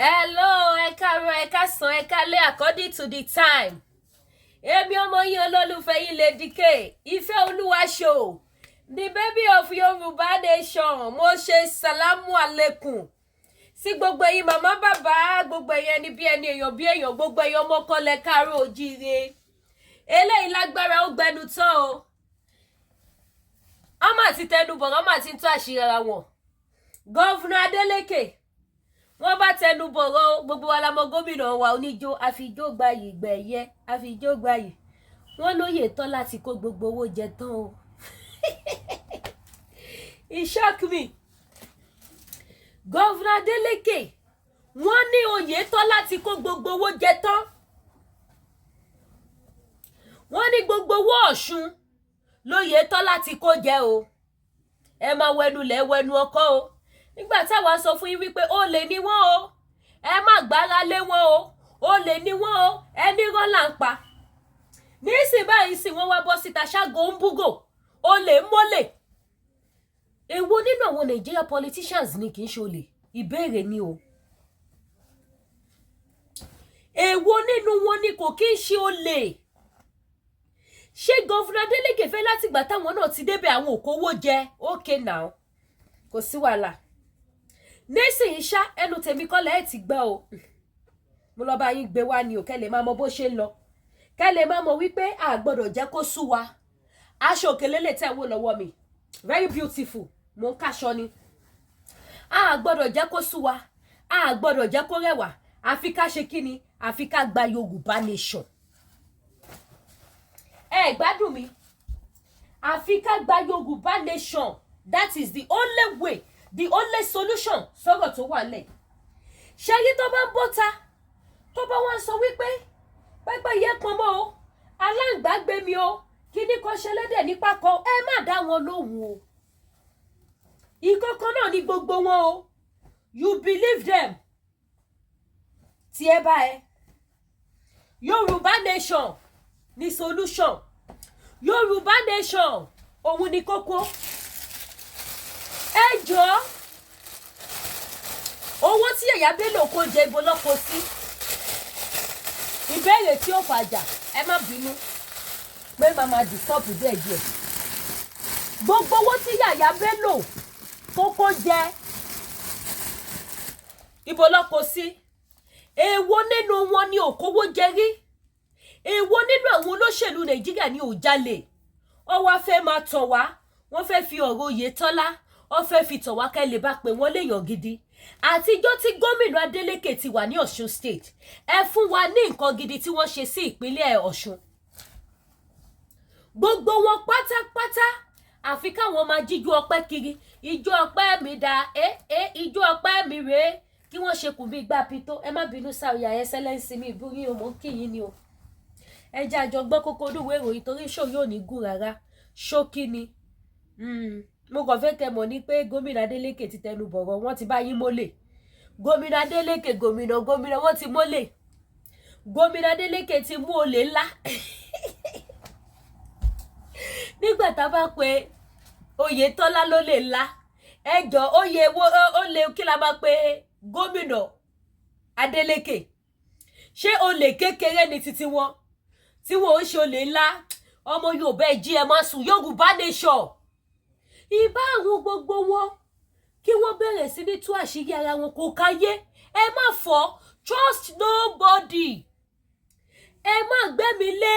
Hello, ẹ káàárọ̀, ẹ káàsán, ẹ káalẹ́ according to the time. Èmi ọmọ yín olólùfẹ́ yín Lady K, Ìfẹ́ Olúwa show. The baby of Yorùbá nation. Mo ṣe salamu alaikum. Sí gbogbo ẹ̀yin màmá bàbá, gbogbo ẹ̀yin ẹni bí ẹni èèyàn bí èèyàn, gbogbo ẹ̀yin ọmọ kọlẹ̀ káàárọ̀ ojíire. Eléyìí lágbára ó gbẹnu tán o. Ọmọ àti tẹnubọ̀, ọmọ àti tó àṣírí ara wọn. Governor Adeleke. Wọ́n bá tẹnu bọ̀rọ̀ gbogbo wa la mọ̀ gómìnà wa oníjó àfijó gbayì gbẹ̀yẹ àfijó gbayì. Wọ́n lóye tán láti kó gbogbo owó jẹ tán o. It shocked me. Governor Adeleke wọ́n ní oyè tán láti kó gbogbo owó jẹ tán. Wọ́n ní gbogbo owó Ọ̀ṣun lóye tán láti kó jẹ o. Ẹ máa wẹnu lẹ̀ wẹnu ọkọ o. Nígbà táwa sọ fún yín wípé ó lè ní wọ́n o, ẹ má gbára lé wọn o, ó lè ní wọ́n o, ẹni rán là ń pa. Nísìn báyìí sì wọ́n wá bọ́ síta ṣágo ń búgò, ó lè mọ́lẹ̀. Èwo nínú àwọn Nigeria politicians ni kì í ṣe olè? Ìbéèrè ni o. Èwo nínú wọn ni kò kí ń ṣe olè? Ṣé Governor Adeleke fẹ́ láti gbà táwọn náà ti débẹ̀ àwọn òkòwò jẹ? Okay now, kò sí wàhálà. Nísìnyí ṣá ẹnu tèmi kọ́lẹ̀ ẹ̀ ti gbọ́ o. Mo lọ bá yín gbé wá ni o, kẹ́ lè máa mọ bó ṣe ń lọ. Kẹ́ lè máa mọ wípé a gbọ́dọ̀ jẹ́ kó sú wa. Aṣọ òkèlè lè tẹ̀ wò lọ́wọ́ mi. Very beautiful. Mo ń káṣọ ni. A gbọ́dọ̀ jẹ́ kó sú wa. A gbọ́dọ̀ jẹ́ kó rẹwà. Àfi ká ṣe kí ni? Àfi ká gba Yorùbá nation. Ẹ gbádùn mi. Àfi ká gba Yorùbá nation. That is the only way. The only solution sọ̀rọ̀ tó wà lẹ̀. Ṣé yí tó bá ń bọ́ta tó bá wọ́n sọ wípé pẹ́pẹ́ yẹ pọn mọ́ o, aláǹgbá gbé mi o, kíní kan ṣẹlẹ́dẹ̀ nípa kan, ẹ má dá wọn lóhùn o. Ìkọ̀kan náà ni gbogbo wọn o. You believe them. Tí ẹ bá ẹ. Yorùbá nation ni solution. Yorùbá nation òun ni kókó. Ẹ jọ̀ọ́, owó tí Yàyà Bello kó jẹ ibo ló kó sí? Ìbéèrè tí ó fàjà, ẹ má bínú pé màmá disturb díẹ̀. Gbogbo owó tí Yàyà Bello kó jẹ ibo ló kó sí? Èwo nínú wọn ni òkòwò jẹ rí? Èwo nínú àwọn olóṣèlú Nàìjíríà ni ò jalè? Ó wá fẹ́ máa tàn wá, wọ́n fẹ́ fi ọ̀rọ̀ Oyè Tola ó fẹ́ fi tàn wá kẹ́ lè bá pé wọ́n léèyàn gidi. Àtijọ́ tí gómìnà Adeleke ti wà ní Ọ̀ṣun state, ẹ fún wa ní nǹkan gidi tí wọ́n ṣe sí ìpínlẹ̀ Ọ̀ṣun. Gbogbo wọn pátápátá àfi káwọn máa jíjú ọpẹ́ kiri. Ijó ọpẹ́ mi dá, ijó ọpẹ́ mi rèé. Kí wọ́n ṣe kù bí gbá pito. Ẹ má bínú sáwìyà ẹsẹ́lẹ́nsì mi ìbúrí o, mò ń kí yín ni o. Ẹ jẹ́ àjọ gbọ́ kókó olúwe ìròyìn torí ṣó yóò ní gùn rárá. Ṣókí ni. Mo kàn fẹ́ kẹ́ mọ̀ ní pé gómìnà Adeleke ti tẹnu bọ̀rọ̀, wọ́n ti bá yín mólè. Gómìnà Adeleke gómìnà wọ́n ti mólè. Gómìnà Adeleke ti mú olè ńlá. Nígbà tá bá pé Oyè Tola lólè ńlá, ẹ jọ̀ọ́ oyè wo olè kí la máa pè gómìnà Adeleke? Ṣé olè kékeré ni títí wọn? Tí wọn ò ṣe olè ńlá? Ọmọ Yorùbá ẹ jí ẹ má sùn, Yorùbá nation. Ìbá àwọn gbogbo wọn kí wọ́n bẹ̀rẹ̀ sí ní tú àṣírí ara wọn kò káyé. Ẹ má fọ́, trust nobody. Ẹ má gbẹ́mi lé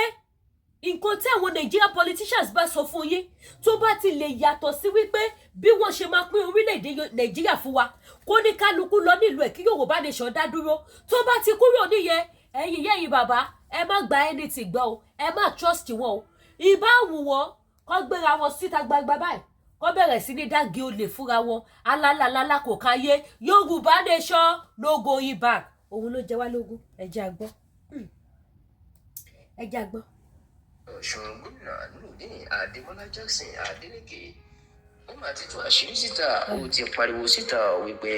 nǹkan tí àwọn Nigeria politicians bá sọ fún yín tó bá ti lè yàtọ̀ sí wípé bí wọ́n ṣe máa pín orílẹ̀-èdè Nàìjíríà fún wa kó ní kálukú lọ nílùú ẹ̀ kí Yorùbá nation dá dúró. Tó bá ti kúrò níyẹn, ẹ̀yin bàbá ẹ má gba anything gbọ́ o, ẹ má trust wọn o. Ìbá wù wọ́n kó gbéra wọn síta gbangba báyìí, kó bẹ̀rẹ̀ sí ní dági olè fúnra wọn. Alálàlálà kò káyé. Yorùbá nation no going back. Òun ló jẹ wá lógún. Ẹ jẹ́ àgbọ́. Ẹ jẹ́ àgbọ́. Ọ̀ṣun gómìnà Nurudeen Adémọ́lá Jackson Adeleke ó máa ti tú àṣírí síta. Ó ti pariwo síta wípé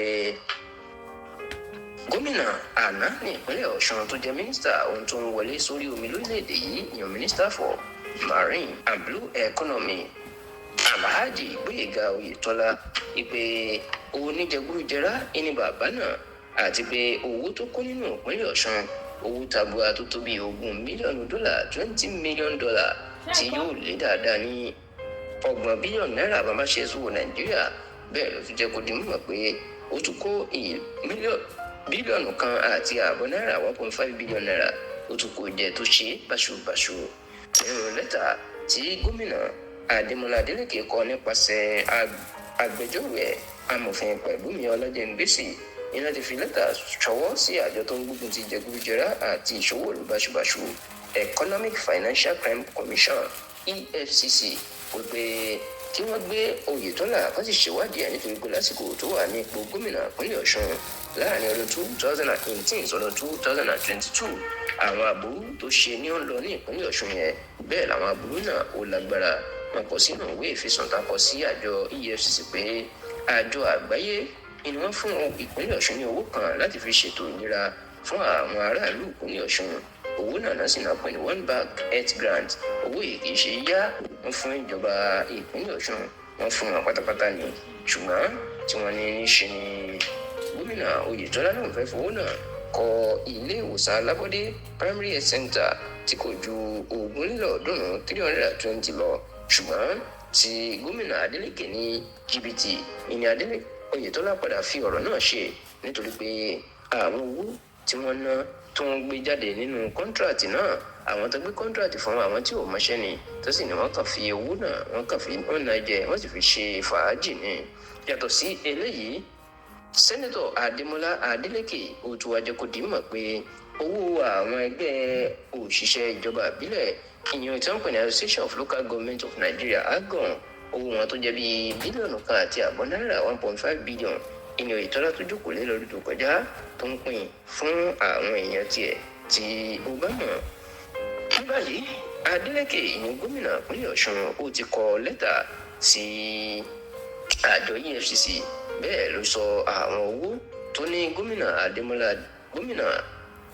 gómìnà àná ní ìpínlẹ̀ Ọ̀ṣun tó jẹ́ mínísítà ohun tó ń wọlé sórí omi lórílẹ̀‐èdè yìí, ìyàn mínísítà for marine and blue economy, Alhaji Oyetola, ìpè oníjẹgúrújẹrá ẹni bàbá náà àti pé owó tó kó nínú ìpínlẹ̀ Ọ̀ṣun owó tabua tó tó bí $20 million $20 million tí yóò lé dáadáa ní $30 billion bá má ṣe sówó Nàìjíríà. Bẹ́ẹ̀ ló tún jẹ́ kó di mímọ̀ pé ó tún kó bílíọ̀nù kan àti ààbọ̀ náírà $1.5 billion ó tún kó jẹ tó ṣe báṣubàṣu. Nínú lẹ́tà tí gómìnà Adémọ́lá Adeleke kọ nípasẹ̀ agbẹjọ́rò ẹ̀ amòfin Pẹ̀lúmi Ọlájẹ́ngbèsì ní láti fi lẹ́tà ṣọwọ́ sí àjọ tó ń gbógun ti jẹgúdújẹrá àti ìṣòwò ìlú báṣubàṣu Economic Financial Crime Commission EFCC wípé kí wọ́n gbé Oyètọ́lá kó sì ṣèwádìí ẹ̀ nítorí pé lásìkò tó wà ní ipò gómìnà ìpínlẹ̀ Ọ̀ṣun láàrin ọdún 2018 sọ́dún 2022 àwọn aburú tó ṣe ní ó ń lọ ní ìpínlẹ̀ Ọ̀ṣun yẹn bẹ́ẹ̀ làwọn aburú náà ó lágbára. Wọ́n kọ sínú ìwé ìfisùn tá a kọ sí àjọ EFCC pé àjọ àgbáyé ni wọ́n fún ìpínlẹ̀ Ọ̀ṣun ní owó kan láti fi ṣètò ìlera fún àwọn aráàlú ìpínlẹ̀ Ọ̀ṣun. Owó náà sì náà pè ní One Bank Health Grant. Owó yìí kì í ṣe yá wọ́n fún ìjọba ìpínlẹ̀ Ọ̀ṣun wọ́n fún wọn pátápátá ni, ṣùgbọ́n tí wọ́n ní ṣe ni gómìnà Oyètọ́lá náà fẹ́ fowó náà kọ́ ilé ìwòsàn alábọ́dé primary health center tí kò ju $320 lọ, ṣùgbọ́n tí gómìnà Adeleke ní jìbìtì ìní Oyètọ́lá padà fi ọ̀rọ̀ náà ṣe nítorí pé àwọn owó tí wọ́n ná tó ń gbé jáde nínú kọ́ńtíráàtì náà àwọn tó gbé kọ́ńtíráàtì fún àwọn tí ò mọṣẹ́ ni tó sì ní wọ́n kàn fi owó náà wọ́n ná jẹ wọ́n sì fi ṣe fàájì ni. Yàtọ̀ sí eléyìí, sẹ́nẹ́tọ̀ Adémọ́lá Adeleke ó tún wá jẹ́ kó di mọ̀ pé owó àwọn ẹgbẹ́ òṣìṣẹ́ ìjọba ìbílẹ̀ ìyẹn tí wọ́n pè ní Association of Local Government of Nigeria ALGON owó wọn tó jẹ́ bíi bílíọ̀nù kan àti ààbọ̀ náírà $1.5 billion ìyẹn Oyètọ́lá tó jókòó lé lọ́dún tó kọjá tó ń pín fún àwọn èèyàn tiẹ̀ tí ó bá mọ̀. Ní báyìí Adeleke ìyẹn gómìnà ìpínlẹ̀ Ọ̀ṣun ó ti kọ lẹ́tà sí àjọ EFCC bẹ́ẹ̀ ló sọ àwọn owó tó ní gómìnà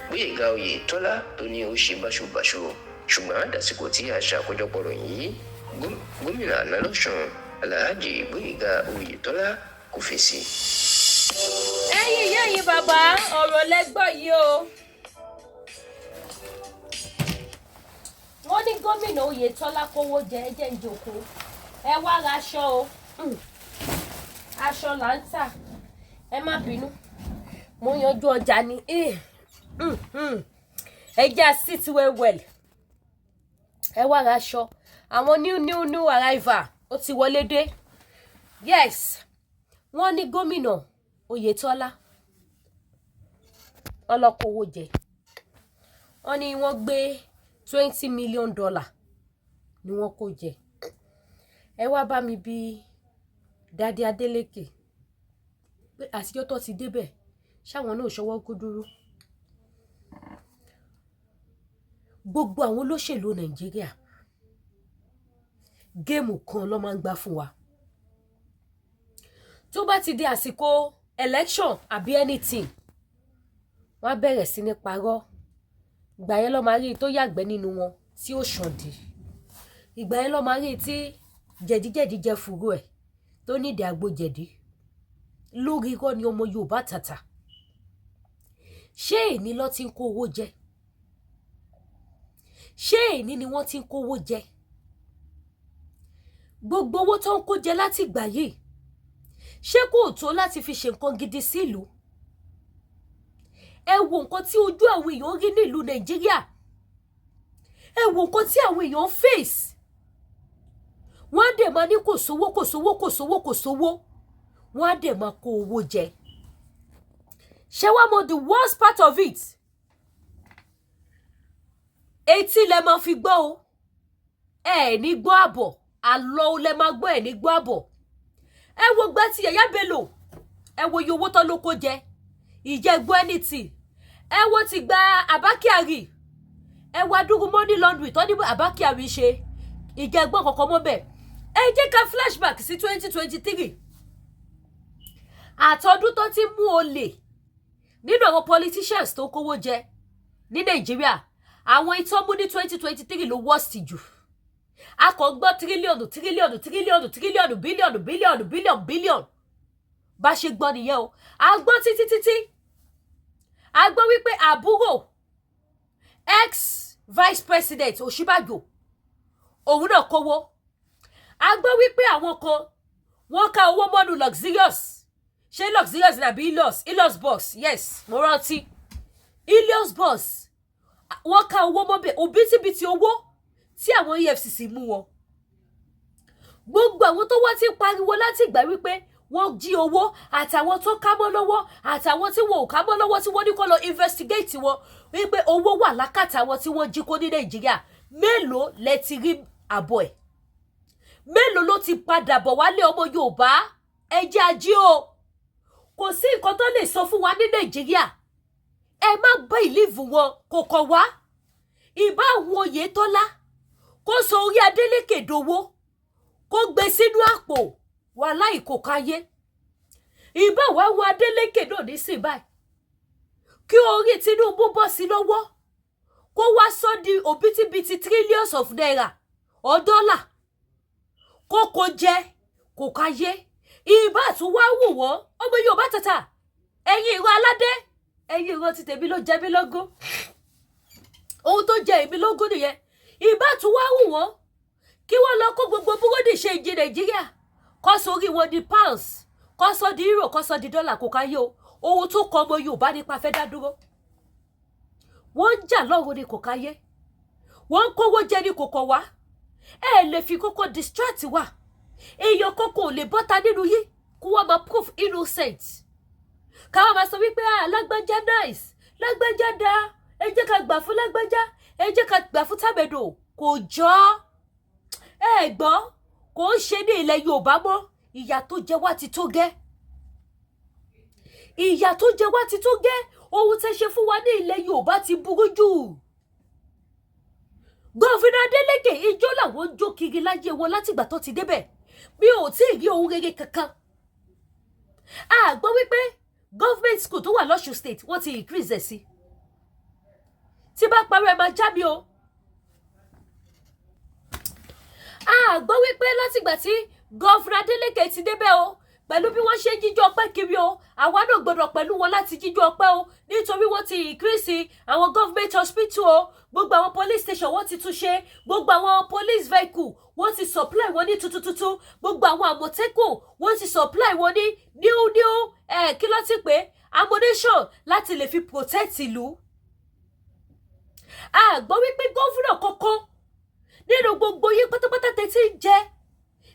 Gbóyèga Oyètọ́lá tó ní ó ṣe báṣubàṣu, ṣùgbọ́n àdásìkò tí a ṣàkójọpọ̀ ròyìn yìí gómìnà àná lọ́ṣun Alhaji Gbóyèga Oyètọ́lá kò fèsì. ẹ̀yin ìyá yìí bàbá ọ̀rọ̀ lẹ́gbọ́ yìí o. wọ́n ní gómìnà Oyètọ́lá kówó jẹ ẹjẹ́ ń jókòó ẹ wá ra aṣọ o aṣọ là ń tà ẹ má bínú mo yanjú ọjà ni ẹ jẹ́ sit well ẹ wá ra aṣọ àwọn new arrival ó ti wọlé dé. Yes, wọ́n ní gómìnà Oyètọ́lá ọlọ́kọ̀wó jẹ wọ́n ní wọ́n gbé $20 million ni wọ́n kó jẹ. Ẹ wá bá mi bí Dádì Adeleke pé àtijọ́ tó ti débẹ̀ ṣáwọn náà ṣọwọ́ kó dúró. Gbogbo àwọn olóṣèlú Nàìjíríà géèmù kan ló máa ń gbá fún wa. Tó bá ti di àsìkò election àbí anything wọ́n á bẹ̀rẹ̀ sí ní parọ́. Ìgbà yẹn ló máa rí tó yàgbẹ́ nínú wọn tí ó ṣàndì. Ìgbà yẹn ló máa rí tí jẹ̀díjẹ̀dí jẹ fùrú ẹ̀ tó nídìí àgbo jẹ̀dí. Lórí irọ́ ni ọmọ Yorùbá tàtà. Ṣé èní ló ti ń kó owó jẹ? Ṣé èní ni wọ́n ti ń kó owó jẹ? Gbogbo owó tó ń kó jẹ láti ìgbà yìí ṣé kò tó láti fi ṣe nǹkan gidi sílùú? Ẹ wo nǹkan tí ojú àwọn èèyàn rí nílùú Nàìjíríà. Ẹ wo nǹkan tí àwọn èèyàn face. Wọ́n á dẹ̀ máa ní kò sówó wọ́n á dẹ̀ máa kó owó jẹ. Ṣé wá mọ̀ the worst part of it? Etí lẹ máa fi gbọ́ o. Ẹ ní gbọ́ àbọ̀. Àlọ́ lẹ máa gbọ́ ẹ ní gbọ́ àbọ̀. Ẹ wo gbá ti Yàyà Bello. Ẹ wo iye owó tó ló kó jẹ. Ìjẹ́gbọ́ anything. Ẹ wo ti gba Abba Kyari. Ẹ wo adúrú money laundry tó ní Abba Kyari ṣe. Ìjẹ́gbọ́ kankan mọ́ bẹ́ẹ̀. Ẹ jẹ́ ká flashback sí 2023. Àtọdún tó ti mú olè nínú àwọn politicians tó kówó jẹ ní Nàìjíríà. Àwọn ìtọ́ mú ní 2023 ló worst jù. A kò gbọ́ tírílíọ̀nù bílíọ̀nù bá ṣe gbọ́ nìyẹn o. A gbọ́ títí a gbọ́ wípé àbúrò ex vice president Ọ̀ṣínbàjò òun náà kówó. A gbọ́ wípé àwọn kan wọ́n ká owó mọ́nu luxurious, ṣé luxurious nàbí Ilos boss, yes mo rántí Ilos boss, wọ́n ká owó mọ́bẹ̀ òbítíbitì owó tí àwọn EFCC mú wọn. Gbogbo àwọn tó wá ti pariwo láti ìgbà wípé wọ́n jí owó, àtàwọn tó ká mọ́ lọ́wọ́ àtàwọn tí wọn ò ká mọ́ lọ́wọ́ tí wọ́n ní kó lọ investigate wọn wípé owó wà lákàtà wọn tí wọ́n jí kó ní Nàìjíríà, mélòó lẹ ti rí àbọ̀ ẹ̀? Mélòó ló ti padà bọ̀ wálé ọmọ Yorùbá? Ẹ jẹ́ ají o, kò sí nǹkan tó lè sọ fún wa ní Nàìjíríà, ẹ má bá ìlíìfù wọn kò kàn wá. Ìbá àwọn Oyètọ́lá kó sọ orí Adeleke dowó, kó gbé sínú àpò wàláhì kò káyé. Ìbá wá wo Adeleke náà nísìn báyìí, kí orí Tinubu bọ́ sí lọ́wọ́, kó wá sọ di òbítíbitì trillions of naira or dollar, kó kó jẹ kò káyé. Ìbá tún wá wù wọ́n ọmọ Yorùbá tata, ẹ̀yin ìran aládé, ẹ̀yin ìran ti tèmi ló jẹ mí lógún, ohun tó jẹ èmi lógún nìyẹn. Ìbá tún wá wù wọ́n kí wọ́n lọ kó gbogbo búrọ́dì ṣe ìjì Nàìjíríà, kó sórí wọn di pounds, kó sọ di euro, kó sọ di dollar, kò káyé o. Ohun tó kọ ọmọ Yorùbá nípa fẹ́ dá dúró. Wọ́n ń jà lọ́rùn ni kò káyé, wọ́n ń kówó jẹ ní kò kọ̀ wá. Ẹ lè fi kókó distract wa. Èèyàn kókó ò lè bọ́ta nínú yìí kó wọ́n máa proof innocent. Káwọn máa sọ wípé Lágbájá nice, Lágbájá dá, ẹ jẹ́ ká gbà fún Lágbájá, ẹ jẹ́ ká gbà fún Tàmẹ̀dò, kò jọ. Ẹ gbọ́, kò ń ṣe ní ilẹ̀ Yorùbá mọ́. Ìyà tó jẹ wá ti tó gẹ́. Ìyà tó jẹ wá ti tó gẹ́. Ohun tẹ́ ṣe fún wa ní ilẹ̀ Yorùbá ti burú jù. Gọ́vìnà Adeleke ijó làwọn jó kiri láyé wọn látìgbà tó ti débẹ̀. Mi ò tí ì rí ohun rere kankan. A gbọ́ wípé government school tó wà l'Ọ̀ṣun state wọ́n ti increase ẹ̀ sí. Tí bá parí ẹ máa já mi o. A gbọ́ wípé látìgbà tí gọ́vìnà Adeleke ti débẹ̀ o, pẹ̀lú bí wọ́n ṣe jíjó ọpẹ́ kiri o, àwa náà gbọ́dọ̀ pẹ̀lú wọn láti jíjó ọpẹ́ o, nítorí wọ́n ti increase àwọn government hospital o, gbogbo àwọn police station wọ́n ti tún ṣe, gbogbo àwọn police vehicle wọ́n ti supply wọn ní tuntun, gbogbo àwọn àmọ̀tẹ́kùn wọ́n ti supply wọn ní new kí ló ti pé ammunition láti lè fi protect ìlú. A gbọ́ wípé gọ́vùnà kankan nínú gbogbo yín pátápátá tẹ́tí ń jẹ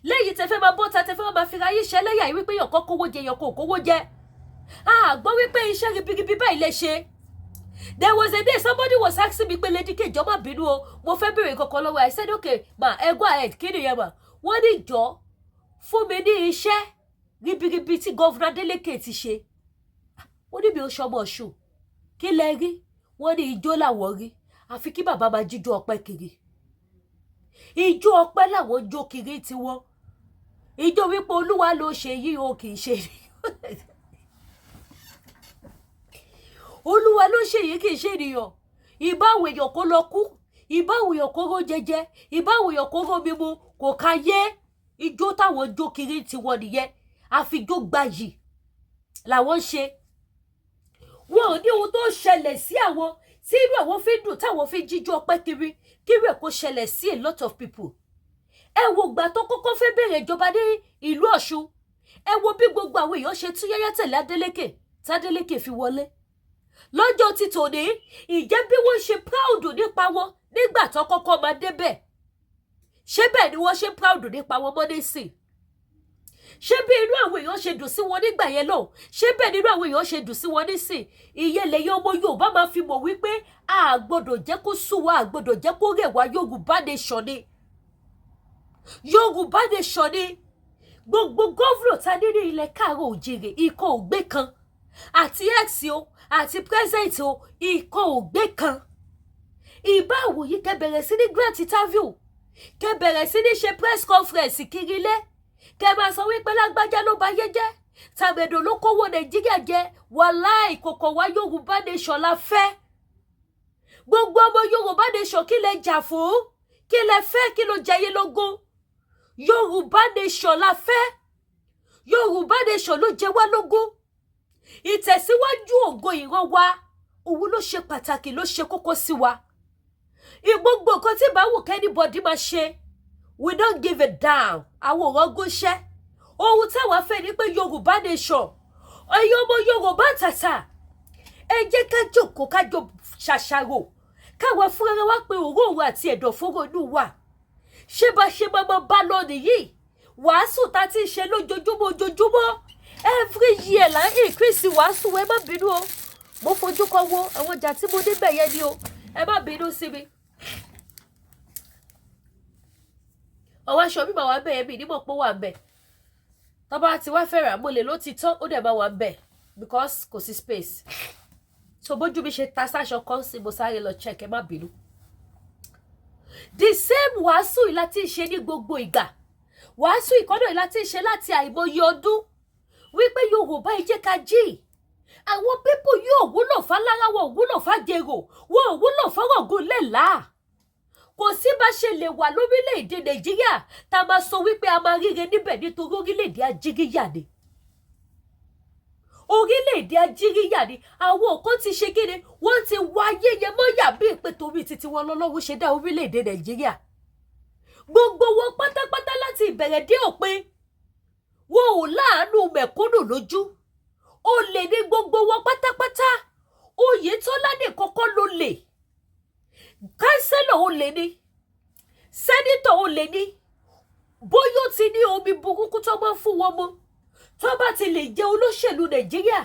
lẹ́yìn tẹ́fẹ́ máa bọ́ta tẹ́fẹ́ máa fi ráyé ṣe lẹ́yà yìí wípé yàn kọ́ kówó jẹ yàn kò kówó jẹ. A gbọ́ wípé iṣẹ́ ribiribi báyìí lè ṣe. There was a day somebody was asking me pé Lady K jọ̀ọ́ má bínú o, mo fẹ́ bèrè kankan lọ́wọ́. I said okay ma, go ahead, kí nìyẹn ma? Wọ́n ní jọ fún mi ní iṣẹ́ ribiribi tí gọ́vùnà Adeleke ti ṣe. Wọ́n ní mi ò ṣọmọ Ọ̀ṣun, kí lẹ rí? Wọ́n ní ijó làwọn rí, àfi kí bàbá máa jíjó ọpẹ́ kiri. Ijó ọpẹ́ làwọn jó kiri tiwọn. Ijó wípé Olúwa ló ṣe yìí o, kì í ṣe ènìyàn. Olúwa ló ṣe yìí, kì í ṣe ènìyàn. Ìbá àwọn èèyàn kó lọ kú, ìbá àwọn èèyàn kó ró jẹjẹ, ìbá àwọn èèyàn kó ró mímu, kò káyé. Ijó táwọn jó kiri tiwọn nìyẹn, àfijó gbayì làwọn ṣe. Wọn ò ní ohun tó ṣẹlẹ̀ sí àwọn tí inú àwọn fi dùn táwọn fi jíjó ọpẹ́ kiri, kí rẹ̀ kó ṣẹlẹ̀ sí a lot of people. Ẹ wo ìgbà tó kọ́kọ́ fẹ́ bẹ̀rẹ̀ ìjọba ní ìlú Ọ̀ṣun, ẹ wo bí gbogbo àwọn èèyàn ṣe tún yẹ́yẹ́ tẹ̀lé Adeleke tí Adeleke fi wọlé. Lọ́jọ́ ti tòní, ìjẹ́ bí wọ́n ṣe proud nípa wọn nígbà tó kọ́kọ́ máa débẹ̀. Ṣé bẹ́ẹ̀ ni wọ́n ṣe proud nípa wọn mọ́ nísìn? Ṣé bí inú àwọn èèyàn ṣe dùn sí wọn nígbà yẹn lọ? Ṣé bẹ́ẹ̀ nínú àwọn èèyàn ṣe dùn sí wọn nísìn? Ìyẹn lẹ́yìn ọmọ Yorùbá máa fi mọ̀ wípé a gbọ́dọ̀ jẹ́ kó sùn wá, a gbọ́dọ̀ jẹ́ kó rẹ̀ wá. Yorùbá nation ni. Yorùbá nation ni. Gbogbo gọ́vùnà ta ní ní ilẹ̀ káàárọ̀ òjìrè, ikọ̀ ògbé kan. Àti ex o, àti present o, ikọ̀ ògbé kan. Ìbá àwòyí kẹ́ bẹ̀rẹ̀ sí ní grant interview, kẹ́ bẹ̀rẹ̀ sí ní ṣe press conference kiri ilé, kẹ́ máa sọ wípé Lágbájá ló bá yé jẹ́, Tàmẹ̀dò ló kówó Nàìjíríà jẹ, wàláhì kòkò wá Yorùbá nation la fẹ́. Gbogbo ọmọ Yorùbá nation kí lẹ jà fún? Kí lẹ fẹ́? Kí ló jẹyé lógún? Yorùbá nation la fẹ́. Yorùbá nation ló jẹ wá lógún. Ìtẹ̀síwájú ògo ìran wa òun ló ṣe pàtàkì ló ṣe kókó sí wa gbogbo nǹkan tí bá wù kẹ́nìbọ̀dì máa ṣe we don't give it down àwọn òràn gúnṣẹ́ ohun táwa fẹ́ ni pé Yorùbá nation ẹ̀yin ọmọ Yorùbá tàtà ẹ jẹ́ ká jókòó ká jọ ṣàṣàrò káwa fúnra wa pé òróòrò àti ẹ̀dọ̀fóró inú wa ṣé bá ṣe máa bá lọ nìyí wàásù tá ti ṣe lójoojúmọ́ every year là ń increase wàásù ẹ má bínú o mo fojú kan wo àwọn ọjà tí mo níbẹ̀ yẹn ni o ẹ má bínú sí mi. ọwọ́ aṣọ mi máa wà bẹ́ẹ̀ mi nímọ̀ pé ó wà bẹ́ẹ̀ tọ́ba ti wá fẹ́ràn mo lè ló ti tán ó dẹ̀ máa wà bẹ́ẹ̀ because kò sí space so bójú mi ṣe ta sáṣọ kan sí mo sáré lọ check ẹ má bínú. the same wàásù yìí láti ṣe ní gbogbo ìgbà wàásù ìkọ́nà yìí láti ṣe láti àìmọye ọdún wípé Yorùbá ẹ jẹ́ ká jí àwọn pípò yóò wúlò fálára wọn ò wúlò fàjèrò wọn ò wúlò fọ́rọ̀gùn lẹ́la kò sí bá ṣe lè wà lórílẹ̀‐èdè Nàìjíríà tá a máa sọ wípé a máa ríre níbẹ̀ nítorí orílẹ̀‐èdè ajíríyà ni orílẹ̀‐èdè ajíríyà ni àwọn kan ti ṣe kíni wọ́n ti wá ayẹyẹ mọ́yà bí ìpè torí títí wọn lọ́lọ́wọ́ ṣe dá orílẹ̀‐èdè Nàìjíríà gbogbo wọn pátápátá láti ìbẹ̀rẹ̀ dé òpin wọn ò láàánú mẹ̀kúnnù lójú olè ní gbogbo wọn pátápátá Oyètọ́lá ní kọ́kọ́ ló lè kánsẹ́lọ̀ olè ní sẹ́nítọ̀ olè ní bóyá ó ti ní omi burúkú tó máa ń fún wọn mọ́ tó bá ti lè jẹ́ olóṣèlú Nàìjíríà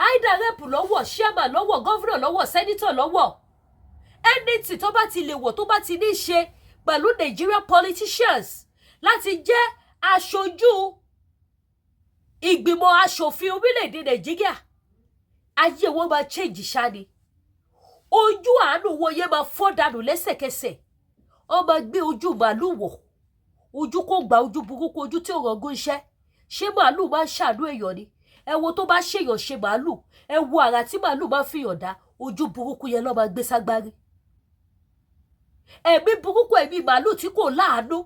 àìdá rẹ́pù lọ́wọ́ ṣíàmà lọ́wọ́ gọ́fúnà lọ́wọ́ sẹ́nítọ̀ lọ́wọ́ ẹnìtì tó bá ti lè wọ̀ tó bá ti ní ṣe pẹ̀lú Nigerian politicians láti jẹ́ aṣojú ìgbìmọ̀ aṣòfin orílẹ̀-èdè Nàìjíríà ayé wọn máa change ṣáni ojú àánú wọn yẹn máa fọ́ dànù lẹ́sẹ̀kẹsẹ̀ wọ́n máa gbé ojú màálù wọ̀ ojú kò gba ojú burúkú ojú tí ò rọgún iṣẹ́ ṣé màálù máa ń ṣàánú èèyàn ni ẹ wo tó bá ṣèyàn ṣe màálù ẹ wo àrà tí màálù máa fìyàn dá ojú burúkú yẹn ló máa gbé ságbárí ẹ̀mí burúkú ẹ̀mí màálù tí kò láàánú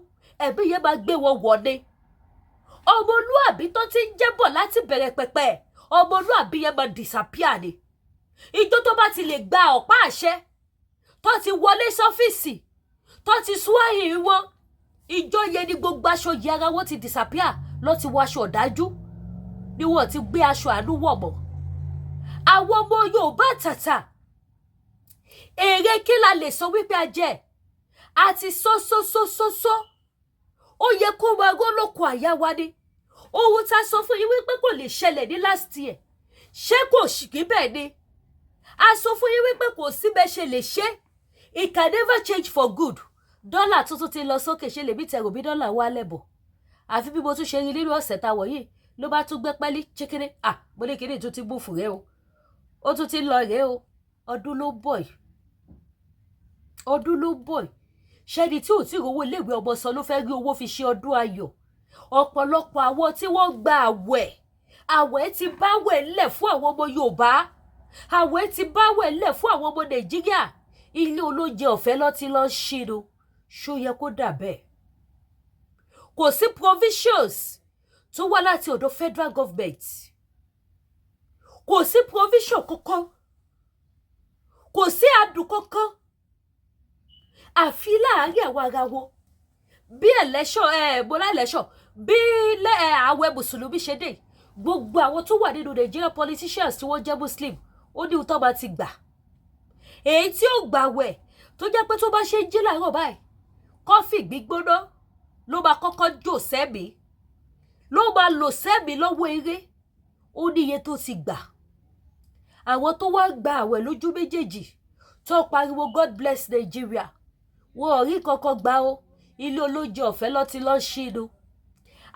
ẹ̀mí yẹn máa gbé wọn wọ̀ ni ọmọlúàbí tó ti ń jẹ́bọ̀ láti bẹ̀rẹ̀ pẹ̀pẹ̀ ọmọlúàbí yẹn máa disappear ni ìjọ tó bá ti lè gba ọ̀pá àṣẹ tó ti wọlé sọ́fíìsì tó ti súwáyé wọn ìjọ yẹn ni gbogbo aṣọ yìí ara wọn ti disappear lọ ti wọ aṣọ ọ̀dájú ni wọn ti gbé aṣọ àánú wọ̀ mọ́ àwọn ọmọ Yorùbá tàtà èrè kí la lè sọ wípé a jẹ àti sọ ó yẹ kó máa rólókò àyà wa ni ohun tá a sọ fún yín wípé kò lè ṣẹlẹ̀ ní last year ṣé kò sì kí bẹ́ẹ̀ ni a sọ fún yín wípé kò sí bẹ́ẹ̀ ṣe lè ṣe it can never change for good dọ́là tuntun ti lọ sókè ṣe lèmi tẹ̀rù bí dọ́là wà lẹ́bọ̀ àfi bí mo tún ṣe rí nínú ọ̀sẹ̀ tá a wọ̀ yìí ló bá tún gbé pẹ́lí chikinni mo ní kíní tún ti bú fún rẹ o ó tún ti lọ rẹ o ọdún ló bọ̀ yìí ṣẹ́ni tí ò tí rówó iléèwé ọmọ san ló fẹ́ rí owó fi ṣe ọdún ayọ̀ ọ̀pọ̀lọpọ̀ àwọn tí wọ́n gba àwẹ̀ ti báwẹ̀ ńlẹ̀ fún àwọn ọmọ Yorùbá àwẹ̀ ti báwẹ̀ ńlẹ̀ fún àwọn ọmọ Nàìjíríà ilé olóúnjẹ ọ̀fẹ́ ló ti lọ ṣírò ṣó yẹ kó dà bẹ́ẹ̀ kò sí provisions tó wá láti ọ̀dọ̀ federal government kò sí provision kankan kò sí àdùn kankan àfi láàárín àwọn ara wọn bí bọ́lá ẹlẹ́ṣọ̀ bí àwẹ̀ mùsùlùmí ṣe dé gbogbo àwọn tó wà nínú Nigerian politicians tí wọ́n jẹ́ Muslim ó ní ìtọ́ bá ti gbà èyí tí ó gbàwẹ̀ tó jẹ́ pé tó bá ṣe ń jí láàárọ̀ báyìí kọ́fì gbígbóná ló máa kọ́kọ́ jò sẹ́mi ló máa lò sẹ́mi lọ́wọ́ eré ó ní iye tó ti gbà àwọn tó wá gba àwẹ̀ lójú méjèèjì tó pariwo God bless Nigeria wọn ò rí kankan gbà ó ilé olóúnjẹ ọ̀fẹ́ ló ti lọ ṣínú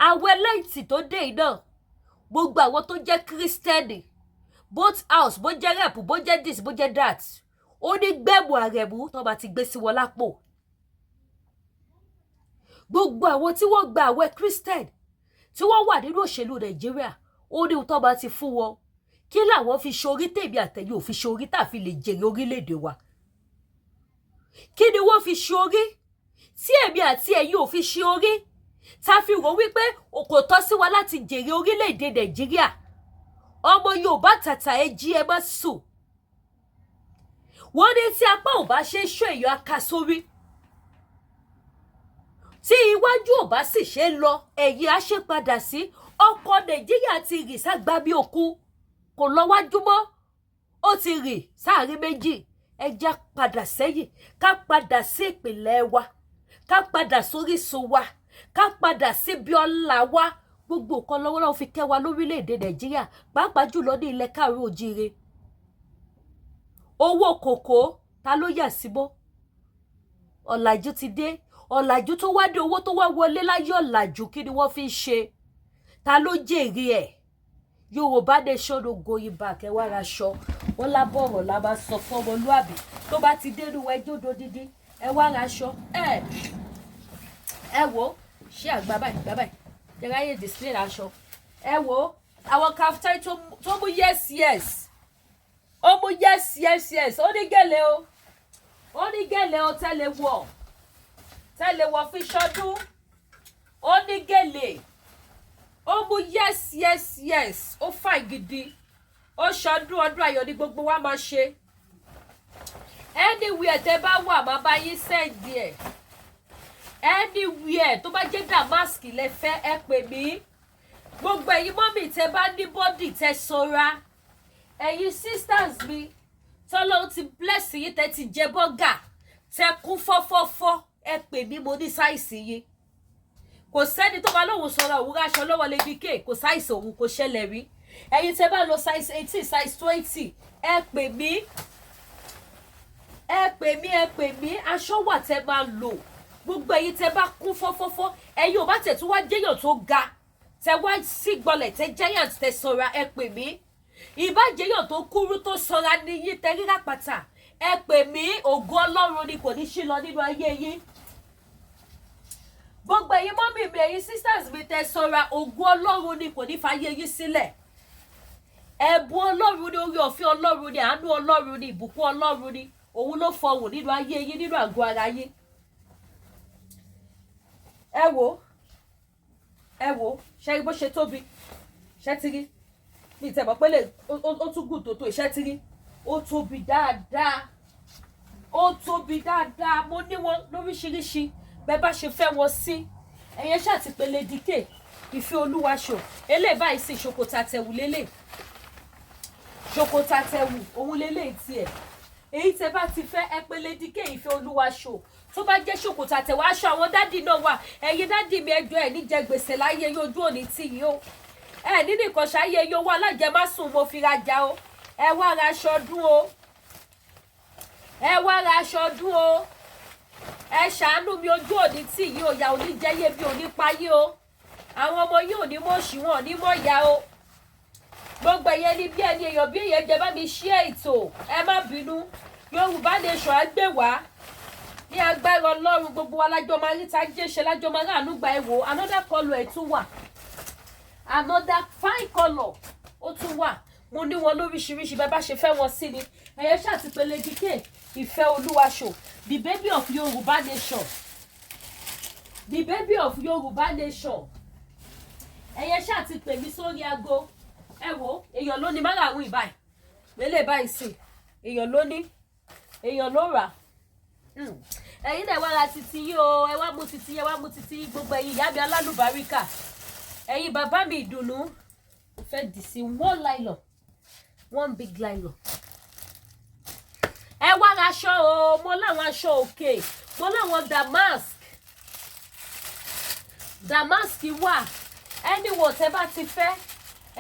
àwẹ̀ lẹ́yìn tó dé iná gbogbo àwọn tó jẹ́ kírísítẹ́nì both house bó jẹ́ rep bó jẹ́ this bó jẹ́ that ó ní gbẹ̀mù àrẹ̀mú tó bá ti gbé sí wọn lápò gbogbo àwọn tí wọ́n gba àwẹ̀ christian tí wọ́n wà nínú òṣèlú Nàìjíríà ó ní tó bá ti fún wọn kí làwọn fi ṣorí tèmi àtẹ̀yìn ò fi ṣorí tá a fi lè jèrè orílẹ̀-èdè wa kí ni wọ́n fi ṣorí tí èmi àti ẹ̀yin ò fi ṣorí tá a fi rò wípé kò tọ́ sí wa láti jèrè orílẹ̀-èdè Nàìjíríà ọmọ Yorùbá tàtà ẹ jí ẹ má sùn wọ́n ní tí apá ò bá ṣe ṣó èèyàn aka sórí tí iwájú ò bá sì ṣe lọ ẹ̀yìn á ṣe padà sí ọkọ̀ Nàìjíríà ti rì ságbá bí òkú kò lọ wájú mọ́ ó ti rì sáàrin méjì ẹjẹ́ padà sẹ́yìn ká padà sí ìpìlẹ̀ wa ká padà sórísun wa ká padà sí bí ọlá wa gbogbo nǹkan lọ́wọ́lọ́wọ́ fi kẹ́ wa lórílẹ̀‐èdè Nàìjíríà pàápàá jùlọ ní ilẹ̀ káàárọ̀ oòjíire owó kòkó ta ló yà síbó ọ̀làjú ti dé ọ̀làjú tó wá dé owó tó wá wọlé láyé ọ̀làjú kí ni wọ́n fi ń ṣe ta ló jèrè ẹ̀ Yorùbá nation no going back ẹ wá ra aṣọ wọn lábọ̀rọ̀ la bá sọ fún ọmọlúàbí tó bá ti dénú ẹjọ́ dodidi ẹ wá ra aṣọ ẹ wo ṣé àgbà báyìí jẹ́ra yé display aṣọ ẹ wo àwọn kaftan tó mú yes ó mú yes ó ní gèlè o tẹ́lẹ̀ wọ̀ fi ṣọdún ó ní gèlè ó mú yes ó fà gidi ó ṣọdún ọdún ayọ̀ ní gbogbo wa máa ṣe anywhere tẹ́ bá wà máa bá yín sẹ́ǹdì ẹ̀ anywhere tó bá jẹ́ damask lẹ fẹ́ ẹ pè mí gbogbo ẹ̀yin mọ́mì tẹ́ bá ní bọ́dì tẹ́ ṣọ́ra ẹ̀yin sisters mi tọ́lọ́run ti bless yín tẹ́ ti jẹ bọ́gà tẹ́ kún fọ́fọ́fọ́ ẹ pè mí mo ní sáìsì yín kò sẹ́ni tó bá lóun sọ̀rọ̀ òwúrọ̀ aṣọ lọ́wọ́ lébi ké kò sáìsì òun kò ṣẹlẹ̀ rí ẹ̀yin tẹ́ bá lo size 18 size 20 ẹ pè mí aṣọ wà tẹ́ máa lò gbogbo ẹ̀yin tẹ́ bá kún fọ́fọ́fọ́ ẹ̀yin ò bá tẹ̀ tún wá jẹ́yàn tó ga tẹ́ wá sí gbọ́lẹ̀ tẹ́ giant tẹ́ sọra ẹ pè mí ìbá jẹ́yàn tó kúrú tó sọra ní yín tẹ́ rírà pàtà ẹ pè mí ògo Ọlọ́run ni kò ní ṣí lọ nínú ayé yín gbogbo ẹ̀yin mọ́mì mi ẹ̀yin sisters mi tẹ́ sọra ògo Ọlọ́run ni kò ní fàyè yín sílẹ̀ ẹ̀bùn Ọlọ́run ni orí ọ̀fẹ́ Ọlọ́run ni àánú Ọlọ́run ni ìbùkún Ọlọ́run ni òun ló fọhùn nínú ayé yín nínú àgọ́ ara yín ẹ wo ṣe bó ṣe tóbi ṣe ti rí ní ìtẹ̀bọ̀ pẹ́lẹ̀ ó tún gùn tó ìṣẹ́ ti rí ó tóbi dáadáa mo ní wọn lóríṣiríṣi bẹ́ẹ̀ bá ṣe fẹ́ wọn sí ẹ̀yẹ ṣàtìpele dike ìfẹ́ olúwa ṣò eléyìí báyìí sí ṣòkòtò àtẹ̀wù lélẹ̀ ṣòkòtò àtẹ̀wù òun lélẹ̀ tiẹ̀ èyí tẹ́ bá ti fẹ́ ẹ pele dike ìfẹ́ olúwa ṣò tó bá jẹ́ ṣòkòtò àtẹ̀wù aṣọ àwọn dádì náà wà ẹ̀yin dádì mi ẹjọ́ ẹ̀ níjẹ gbèsè láyé yín ojú òní tì yín o ẹ̀ nínú ìkọ̀ṣáyé yín owó alájẹmásùn mo fi rajà o ẹ wá ra aṣọ ọdún o ẹ ṣàánú mi ojú òní tì yín o ìyà òní jẹ́yé mi òní payé o àwọn ọmọ yín òní mọ̀ òṣì wọn òní mọ̀ ya o gbogbo ẹ̀yẹ ni bí ẹni èèyàn bí èèyàn jẹ bá mi ṣí ètò ẹ má bínú Yorùbá nation á gbé wá ní agbára Ọlọ́run gbogbo wa lájọ máa rí ta jẹ́ṣẹ́ lájọ máa rí àánú gba ẹ̀wò another colour ẹ̀ tún wà another fine colour ó tún wà mo ní wọn lóríṣiríṣi bẹ́ẹ̀ bá ṣe fẹ́ wọn sí ni ẹ̀yẹ ṣàtìpele dike ìfẹ́ olúwa ṣò the baby of Yorùbá nation ẹ̀yẹ ṣàtìpè mí sórí aago ẹ wo èèyàn ló ní márààrún ìbáyìí mélèé báyìí sí èèyàn ló rà ẹ̀yin náà wá ra titi yín o ẹ wá mú titi yín gbogbo ẹ̀yin ìyá mi alálùbáríkà ẹ̀yin bàbá mi ìdùnnú mo fẹ́ dì sí one big nylon ẹ wá ra aṣọ o mo láwọn aṣọ òkè mo láwọn damask wà ẹni wò tẹ́ bá ti fẹ́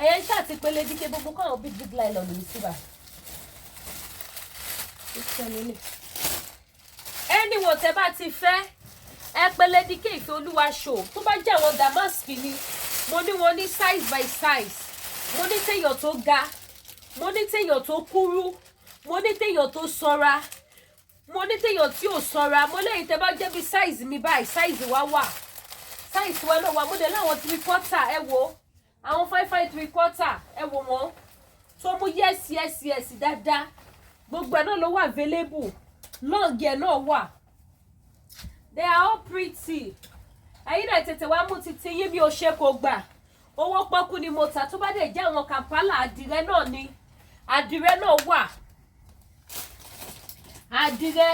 ẹ̀yẹ ṣàtìpele díke gbogbo káwọn big nylon mi síbà ẹni wò tẹ́ bá ti fẹ́ ẹ pele díke ìfẹ́ olúwa ṣò tó bá jẹ́ àwọn damask ni mo ní wọn ní size by size mo ní téèyàn tó ga mo ní téèyàn tó kúrú mo ní téèyàn tó sanra mo ní téèyàn tí ò sanra mo lẹ́yìn tẹ́ bá jẹ́ bí size mi báyìí size wa wà size wa náà wà mo dé láwọn 3/4 ẹ wo àwọn 5 3/4 ẹ wo wọn tó mú yes dáadáa gbogbo ẹ̀ náà ló wà available long ẹ̀ náà wà they are all pretty ẹ̀yin náà tètè wá mú titi yín bí o ṣe kò gbà owó pọ́kú ni mo tà tó bá dé jẹ́ àwọn Kampala àdìrẹ náà ni àdìrẹ náà wà àdìrẹ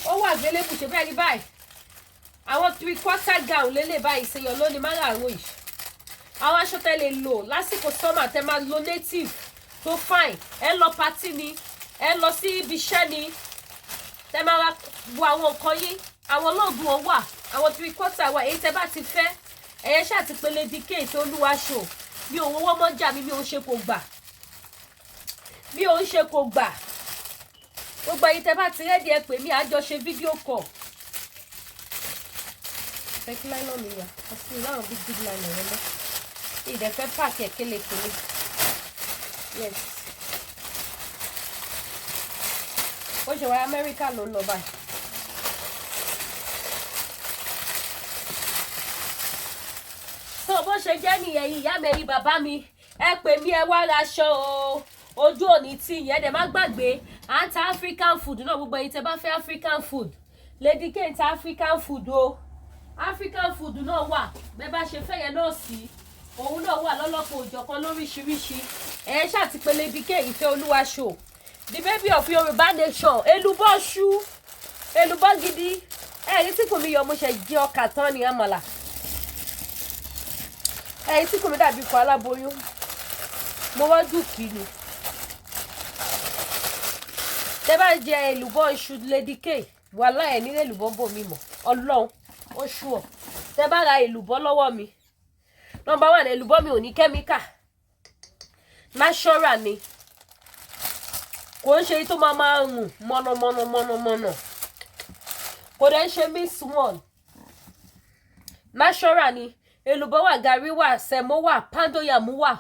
ó wà available ṣe bẹ́ẹ̀ ní báyìí àwọn 3/4 gown lélẹ̀ báyìí ṣèyàn lónìí márààrún yìí àwọn aṣọ tẹ́ lè lò lásìkò summer tẹ́ máa lo native tó fine ẹ lọ party ni ẹ lọ sí ibi iṣẹ́ ni tẹ́ máa ra wo àwọn nǹkan yín àwọn olóògùn wọn wà àwọn 3/4 wà èyí tẹ́ bá ti fẹ́ ẹ̀yẹ ṣáà ti pele dk tó olúwa ṣò mi ò wọ́wọ́ mọ́jà mi ò ń ṣe kò gbà gbogbo ẹ̀yin tẹ́ bá ti rẹ́dí ẹ pè mí àjọ ṣe fídíò call fẹ́ kí láì lọ́nà ìyá àti ìlànà big line rẹ mọ́ ìdẹ̀fẹ́ pààkì ẹ̀ kélekèle yes ó ṣe wáyé Amẹ́ríkà ló ń lọ báyìí tó bó ṣe jẹ́ nìyẹn ìyá mi ẹ̀yin bàbá mi ẹ pè mí ẹ wá raṣọ o ojú òní tí ìyẹn dẹ̀ má gbàgbé à ń ta African food náà gbogbo ẹ̀yin tẹ́ bá fẹ́ African food Lady K ń ta African food o African food náà wà bẹ́ẹ̀ bá ṣe fẹ́ yẹn náà sí òun náà wà lọ́lọ́pọ̀ òjọ̀kan lóríṣiríṣi ẹ̀ ṣàtìpé Lady K ìfẹ́ olúwa show the baby of Yorùbá nation èlùbọ́ ṣú èlùbọ́ gidi ẹ̀rí tí kò mí yọ mo ṣe jẹ ọkà tán ní àmàlà ẹ̀rí tí kò mí dàbí ikọ̀ aláboyún mo wá dùkì ni tẹ́ bá jẹ èlùbọ́ iṣu Lady K wàhálà ẹ̀ nílé èlùbọ́ bò mí mọ́ ọlọ́run ó ṣú ọ tẹ́ bá ra èlùbọ́ lọ́wọ́ mi number 1 èlùbọ́ mi ò ní kẹ́míkà natural ni kò ń ṣe tó máa rùn mọ̀nà kò dẹ̀ ń ṣe miss one natural ni èlùbọ́ wà gàrí wà sẹ̀mó wà pandoyàmú wà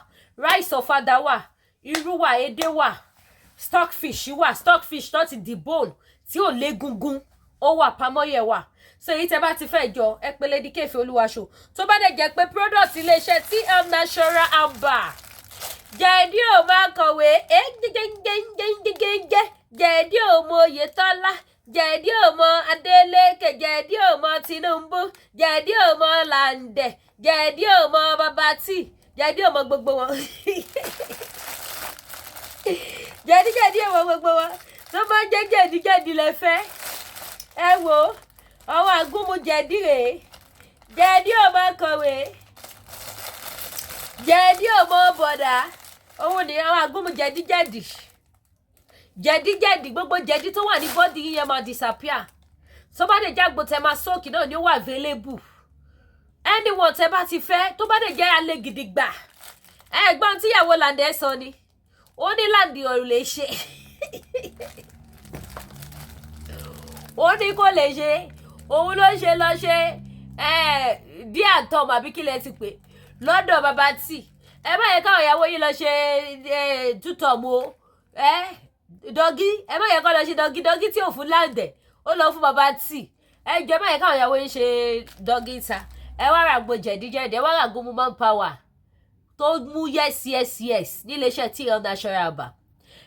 rice ọ̀fadà wà irú wà edé wà stockfish wà stockfish tó ti debone tí ò légungun ó wà pamọ́yẹ̀ wà so èyí tẹ́ bá ti fẹ́ jọ ẹ pé Lady K ìfẹ́ olúwa show tó bá dẹ̀ jẹ́ pé product iléeṣẹ́ TM Natural Amber jẹ̀dí ò máa kọ̀wé jẹ̀dí ò mọ Oye Tola jẹ̀dí ò mọ Adeleke jẹ̀dí ò mọ Tinubu jẹ̀dí ò mọ Lande jẹ̀dí ò mọ Babati jẹ̀dí ò mọ gbogbo wọn jẹ̀dí ò mọ gbogbo wọn tó máa jẹ́ jẹ̀dí lẹ́fẹ́ ẹ wo àwọn àgúnmu jẹ̀dí rèé jẹ̀dí ò máa kọ̀wé jẹ̀dí ò mọ bọ̀dà òun ni àwọn àgúnmu jẹ̀dí gbogbo jẹ̀dí tó wà ní bọ́dì yíyẹn máa disappear tó bá dé jágbo tẹ máa sóòkì náà ni ó wà available anyone tẹ bá ti fẹ́ tó bá dé jẹ́ alẹ́ gidi gbà ẹ̀gbọ́n tíyàwó Lande sọ ni ó ní Lande ò lè ṣe ó ní kó lè ṣe òun ló ṣe lọ ṣe dí àtọmọ àbí kílẹ̀ ti pè lọ́dọ̀ bàbá tí ẹ má yẹ káwọn ìyàwó yìí lọ ṣe tútọ̀mù o dọ́gí ẹ má yẹ káwọn lọ ṣe dọ́gí tí ò fún Lande ó lọ fún bàbá tí ẹ jọ ẹ má yẹ káwọn ìyàwó yìí ṣe dọ́gí ta ẹ wá ràgbo jẹ̀díjẹ̀dí ẹ wá ràgbo woman power tó mú yes níléeṣẹ́ TM Natural Amber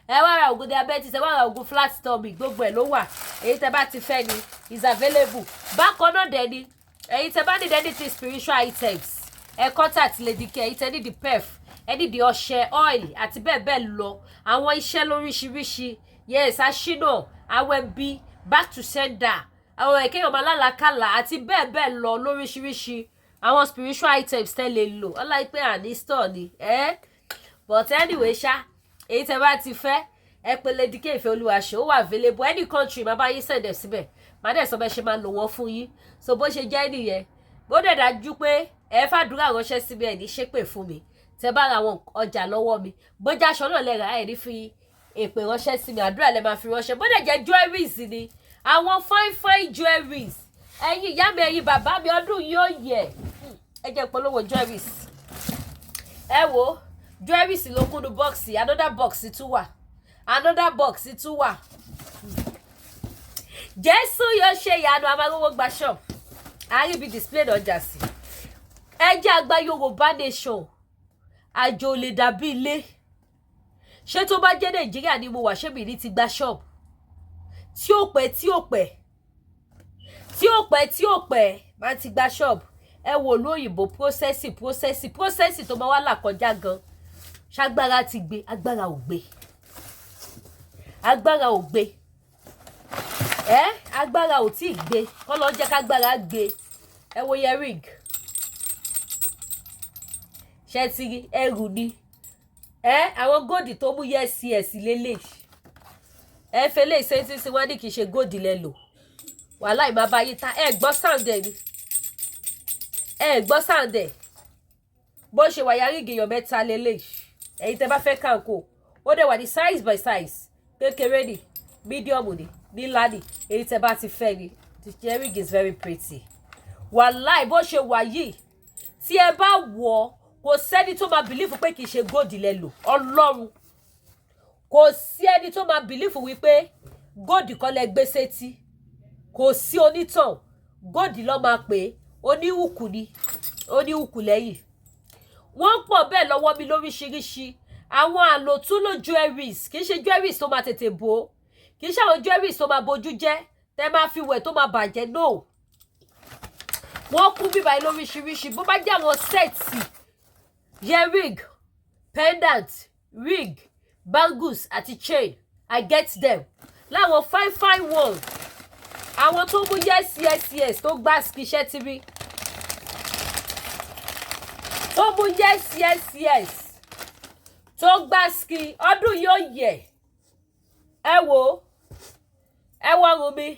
ẹ wá ra ògùn diabetes ẹ wá ra ògùn flat stomach gbogbo ẹ ló wà èyí tẹ́ bá ti fẹ́ ni is available bákan náà dẹ̀ ni èyí tẹ́ bá need anything spiritual items ẹ contact Lady K èyí tẹ́ ní the perf ẹ ní the ọṣẹ oil àti bẹ́ẹ̀ bẹ́ẹ̀ lọ àwọn iṣẹ́ lóríṣiríṣi yes aṣínà awẹ́bí back to sender àwọn ẹ̀kẹ́ ọmọ alálàkàlà àti bẹ́ẹ̀ bẹ́ẹ̀ lọ lóríṣiríṣi àwọn spiritual items tẹ́ lè lò ọláìpẹ́ àní store ni but anyway ṣá èyí tẹ́ bá ti fẹ́ ẹ pé Lady K ìfẹ́ olúwa show ó wà available any country má bá yín sẹ̀dẹ̀ síbẹ̀ má dẹ̀ sọ bẹ́ẹ̀ ṣe máa lò wọ́n fún yín so bó ṣe jẹ́ nìyẹn bó dẹ̀ dájú pé ẹ fàdúrà ránṣẹ́ síbi ẹ̀ ní ṣépè fún mi tẹ́ bá ra àwọn ọjà lọ́wọ́ mi bójá aṣọ náà lẹ́ra ẹ̀ ní fi èpè ránṣẹ́ sí mi àdúrà lẹ́ máa fi ránṣẹ́ bó dẹ̀ jẹ́ jewelries ni àwọn fine jewelries ẹ̀yin ìyá mi ẹ̀yin bàbá mi ọdún yóò yẹ ẹ jẹ́ polówó jewelries ẹ wo jewelries ló kúnnú bọ́ọ̀sì another box tún wà Jésù yóò ṣe ìyanu amárówó gba shop àríbi display ọjà sí ẹ jẹ́ àgbà Yorùbá nation àjò lè dàbí ilé ṣé tó bá jẹ́ Nàìjíríà ni mo wà ṣé mi ní ti gba shop tí ó pẹ́ máa ti gba shop ẹ wò lóyìnbó processing tó máa wá là kọjá gan ṣágbára ti gbé agbára ò gbé agbára ò tí ì gbé kọ́ lọ jẹ́ kágbára gbé ẹ wo earring ṣe ti rí ẹrù ni àwọn góòdì tó mú yes lélẹ̀ ẹ fẹlẹ́ ìṣẹ́ntì sí wọ́n ní kì í ṣe góòdì lẹ lò wàhálà ìmọ̀ abáyé ta gbọ́ sound ni gbọ́ sound bó ṣe wà yàrá ìgèyàn mẹ́ta lélẹ̀ ẹ̀yin tẹ́ bá fẹ́ kàǹkó ó dẹ̀ wà ní size by size kékeré ni medium ni nílá ni èyí tẹ́ bá ti fẹ́ ni the earring is very pretty wàhálà bó ṣe wà yìí tí ẹ bá wọ̀ kò sẹ́ni tó máa bìlífù pé kì í ṣe góòdì lẹ lò ọlọ́run kò sí ẹni tó máa bìlífù wípé góòdì kọ́ lẹ gbé sétí kò sí onítàn góòdì ló máa pè é oníhùkù ni oníhùkù lẹ́yìn wọ́n pọ̀ bẹ́ẹ̀ lọ́wọ́ mi lóríṣiríṣi àwọn àlòtúlò jewelries kì í ṣe jewelries tó máa tètè bò ó kì í ṣe àwọn jewelries tó máa bojú jẹ́ tẹ́ máa fi wẹ̀ tó máa bàjẹ́ no wọ́n kún bíbáyé lóríṣiríṣi bó bá jẹ́ àwọn sẹ́ẹ̀tì earring pendant ring bangles àti chain I get them láwọn fine one àwọn tó mú yes tó gbá skiṣẹ́ tv tó mú yes tó gbá ski ọdún yóò yẹ ẹ wo ọrùn mi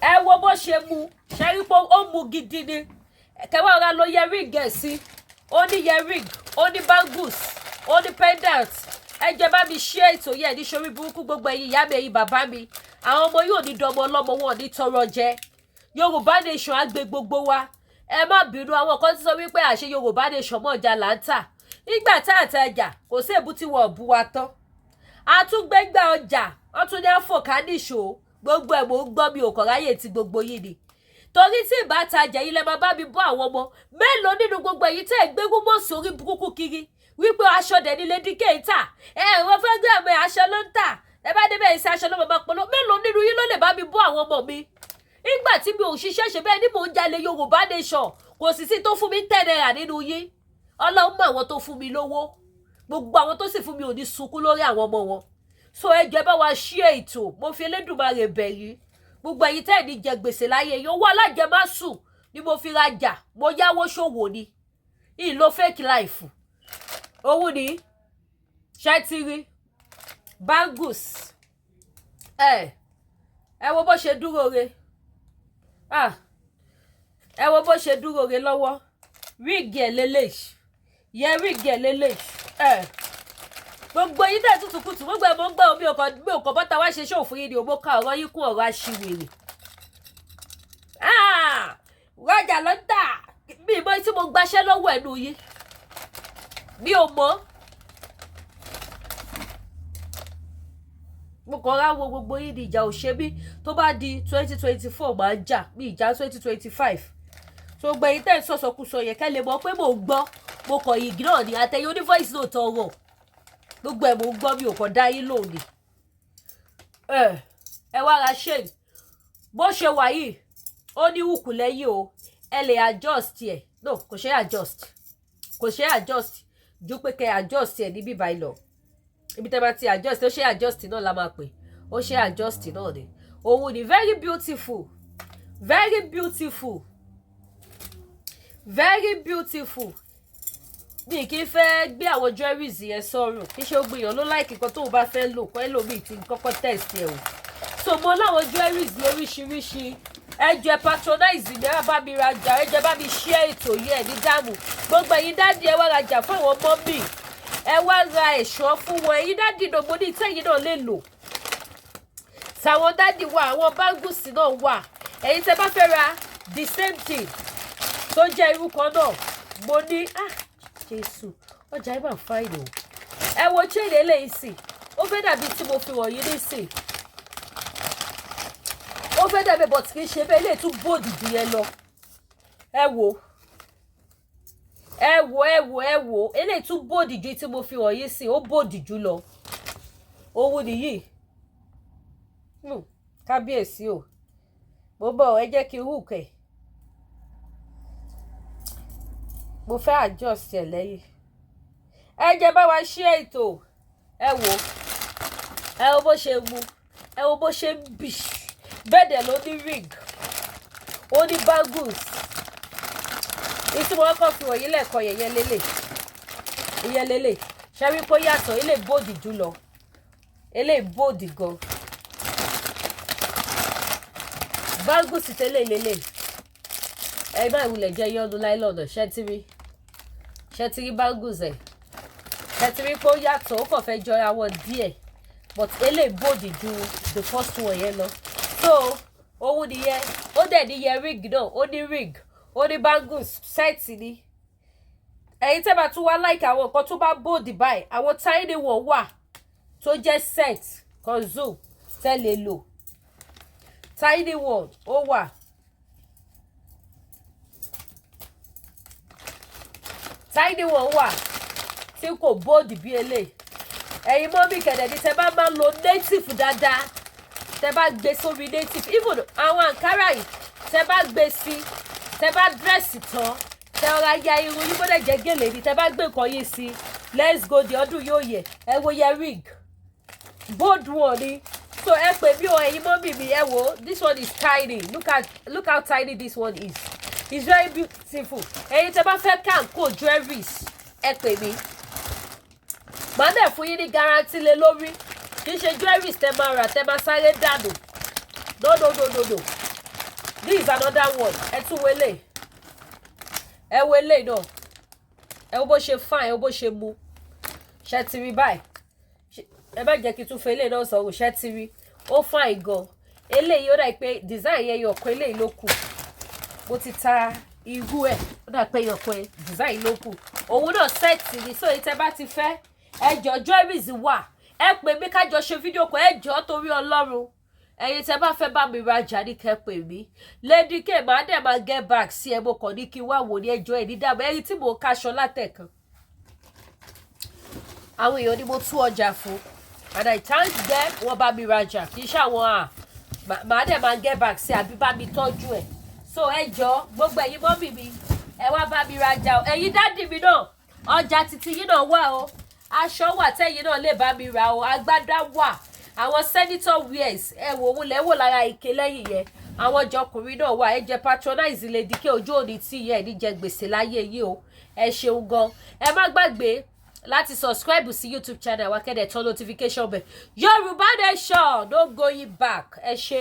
ẹ wo bó ṣe mu ṣe rí pé ó mu gidi ni kẹwàá ọ̀rá ló yẹ ring ẹ̀ sí ó ní yẹ ring ó ní bangles ó ní pendant ẹ jẹ́ bá mi ṣe ètò yẹn ní sórí burúkú gbogbo ẹ̀yin ìyá mi ẹ̀yin bàbá mi àwọn ọmọ yóò ní dọmọ ọlọ́mọ wọn ní tọrọ jẹ Yorùbá nation á gbé gbogbo wa ẹ má bínú àwọn kan ti sọ wípé àṣẹ Yorùbá nation mọ́ ọjà là ń tà nígbà tá àtajà kò sí èbú tí wọn bú wa tán àtúgbẹ́gbẹ́ ọjà wọ́n tún ní àfọ̀ká níṣó gbogbo ẹ̀ mò ń gbọ́ mi ò kọ̀ ráyè tí gbogbo yìí ni torí tí ìbá tajà yìí lẹ máa bá mi bọ́ àwọn ọmọ mélòó nínú gbogbo èyí tẹ́ ẹ̀ gbégún mọ́ sórí burúkú kiri wípé aṣọ dẹ̀ nílé díkẹ́ ń tà wọ́n fẹ́ gbé àmọ́ aṣọ ló ń tà ẹ bá débẹ̀ ìṣe aṣọ ló máa polo mélòó nínú yín ló lè bá mi bọ́ àwọn ọmọ mi nígbà tí mi ò ṣiṣẹ́ ṣe bẹ́ẹ̀ ni mò ń jalè Yorùbá nation kò sì sí tó fún mi 10 naira nínú yín Ọlọ́run mọ àwọn tó fún mi lówó gbogbo àwọn tó sì fún mi ò ní sunkún lórí àwọn ọmọ wọn so ẹ jẹ́ bá wa ṣí ètò mo fi Elédùmarè bẹ̀ yín gbogbo ẹ̀yin tẹ́ ẹ̀ ní jẹ gbèsè láyé yìí owó alájẹmásùn ni mo fi rajà mo yáwó ṣòwò ni ìlò fake life òun ni ṣẹ́tìrì bangles ẹ wo bó ṣe dúró re ẹ wo bó ṣe dúró re lọ́wọ́ ríìgì ẹ̀ lélẹ̀ yẹ ríìgì ẹ̀ lélẹ̀ gbogbo yín tẹ̀ tútù kùtù gbogbo ẹ̀ mọ́ ń gbọ́ omi òkò bọ́ta wá ṣe ṣòfò yìí ni òmó ka ọ̀rọ̀ yín kún ọ̀rọ̀ aṣiwèrè rajà ló ń tà bí ìmọ̀ tí mo gbaṣẹ́ lọ́wọ́ ẹ̀nu yín mi ò mọ̀ mo kàn ra wo gbogbo yín ní ìjà òṣèbí tó bá di 2024 máa ń jà ní ìjà 2025 tó gbẹ yín tẹ̀ ń sọ̀sọ̀kùsọ yẹn kẹ́ lè mọ̀ pé mò ń gbọ́ mo kàn yìí náà ní àtẹ̀yìn oní voice note ọ̀rọ̀ gbogbo ẹ̀ mò ń gbọ́ mi ò kàn dá yín lónìí ẹ wá ra ṣéyìn bó ṣe wà yìí ó ní hùkù lẹ́yìn o ẹ lè adjust ẹ̀ no kò ṣe adjust ju pé kẹ́ adjust ẹ̀ níbí báyìí lọ ibi tẹ́ bá ti adjust ó ṣe adjust náà la máa pè ó ṣe adjust náà ni òun ni very beautiful mi kì í fẹ́ gbé àwọn jewelries yẹn sọ̀rọ̀ kí ṣe ó gbìyàn ló láìkí kan tóun bá fẹ́ lò kọ́ ẹlòmíì tí kọ́kọ́ test ẹ̀ o so mo láwọn jewelries lóríṣiríṣi ẹ jẹ́ patronize mi ẹ bá mi rajà ẹ jẹ́ bá mi share ètò yìí ẹ̀ ní dààmú gbogbo ẹ̀yin dáàdì ẹ wá rajà fún àwọn ọmọ mi ẹ wá ra ẹ̀ṣọ́ fún wọn ẹ̀yin dáàdì náà mo ní ìtẹ́yìn náà lè lò tàwọn dáàdì wà àwọn bangles náà wà ẹ̀yin tẹ́ bá fẹ́ ra the same thing tó jẹ́ irú kan náà mo ní Jésù ọjà yìí máa fáìlì o ẹ wo chain eléyìí sì ó fẹ́ dàbí tí mo fi wọ̀nyí nísìn ó fẹ́ dàbí but kì í ṣe bẹ́ẹ̀ lè tún bòdì jù yẹn lọ ẹ wo eléyìí tún bòdì ju tí mo fi wọ̀nyí sí ó bòdì jù lọ owó nìyí kábíyèsí o mo bọ̀ ẹ jẹ́ kí n hù kẹ̀. Mo fẹ́ adjust ẹ̀ lẹ́yìn ẹ jẹ́ bá wa ṣí ètò ẹ wo bó ṣe mu ẹ wo bó ṣe ń bì bẹ́ẹ̀ dẹ̀ ló ní ring ó ní bangles ìtumọ̀ ọkọ̀ fi wọ̀nyí lẹ́ẹ̀kan yẹn lélẹ̀ ṣe rí pé ó yàtọ̀ ilé bòdì jùlọ ilé bòdì gan bangles tẹ́lẹ̀ lélẹ̀ ẹ má ìwúlẹ̀ jẹ́ yọ́nu láìlọ́nà ṣẹ́tírí bangles ẹ̀ ṣẹ́tírí pé ó yàtọ̀ ó kàn fẹ́ jọra wọn díẹ̀ but ilé bòdì ju the first one yẹn lọ so òun nìyẹn ó dẹ̀ ní yẹ ring náà ó ní ring ó ní bangles sẹ́ẹ̀tì ni ẹ̀yin tẹ́ bá tún wá like àwọn nǹkan tó bá bòdì báyìí àwọn tiny one wà tó jẹ́ set kan zoom tẹ́lẹ̀ lò tiny one ó wà tiny one wà tí kò bòdì bí eléyìí ẹ̀yin mọ́mí kẹ̀dẹ̀dí tẹ́ bá máa ń lo native dáadáa tẹ́ bá gbé sórí native even àwọn àǹkárá yìí tẹ́ bá gbé sí tẹ́ bá dírẹ́sì tán tẹ́ ọ̀rá ya irun yín gbọ́dọ̀ jẹ́ gèlè ni tẹ́ bá gbé nǹkan yìí sí let's go di ọdún yóò yẹ ẹ wo yẹ ring bold one ni so ẹ pè mí o ẹ̀yin mọ́mí mi ẹ wo this one is tiny look how tiny this one is it's very beautiful ẹ̀yin tẹ́ bá fẹ́ kàǹkó jewelries ẹ pè mí màá dẹ̀ fún yín ní guarantee lé lórí kì í ṣe jewelries tẹ́ máa rà tẹ́ máa sáré dànù no this is another one ẹ tún wọlé ẹ wọlé náà ẹ wo bó ṣe fine ẹ wo bó ṣe mu ṣe ti rí báyìí ẹ bá jẹ́ kí n tún fẹ́ eléyìí náà sọ̀rọ̀ ṣe ti rí ó fine gan eléyìí ó dà pé design yẹn yọ̀ọ̀kan eléyìí ló kù mo ti ta irú ẹ̀ ó dà pé yọ̀ọ̀kan design ló kù òun náà set ni so ìtẹ́ bá ti fẹ́ ẹ jọ jewelries wà ẹ pè mí kájọ ṣe fídíò kan ẹ jọ torí Ọlọ́run ẹ̀yin tẹ́ bá fẹ́ bá mi rajà ní kẹ́ pè mí Lady K máa dẹ̀ máa get back sí ẹ mo kàn ní kí n wá wò ní ẹjọ́ ẹ̀ ní dàbọ̀ ẹ̀yin tí mo káṣọ látẹ̀kan àwọn èèyàn ni mo tú ọjà fún and I thank them wọ́n bá mi rajà kì í ṣe àwọn màá dẹ̀ máa get back sí àbí bá mi tọ́jú ẹ̀ so ẹ jọ gbogbo ẹ̀yin mọ́mì mi ẹ wá bá mi rajà o ẹ̀yin dádì mi náà ọjà títí yín náà wà o aṣọ wà tẹ́yin náà lè bá mi rà o agbádá wà àwọn senator wears ẹ wò ó lẹ́wọ̀ lára ike lẹ́yìn yẹn àwọn ọjọkùnrin náà wà ẹ jẹ́ patronize Lady K ojú òní tí yẹ ní jẹ gbèsè láyé yìí o ẹ ṣeun gan ẹ má gbàgbé láti subscribe sí YouTube channel wa kẹ́dẹ̀ tán notification bell Yorùbá Nation no going back ẹ ṣé.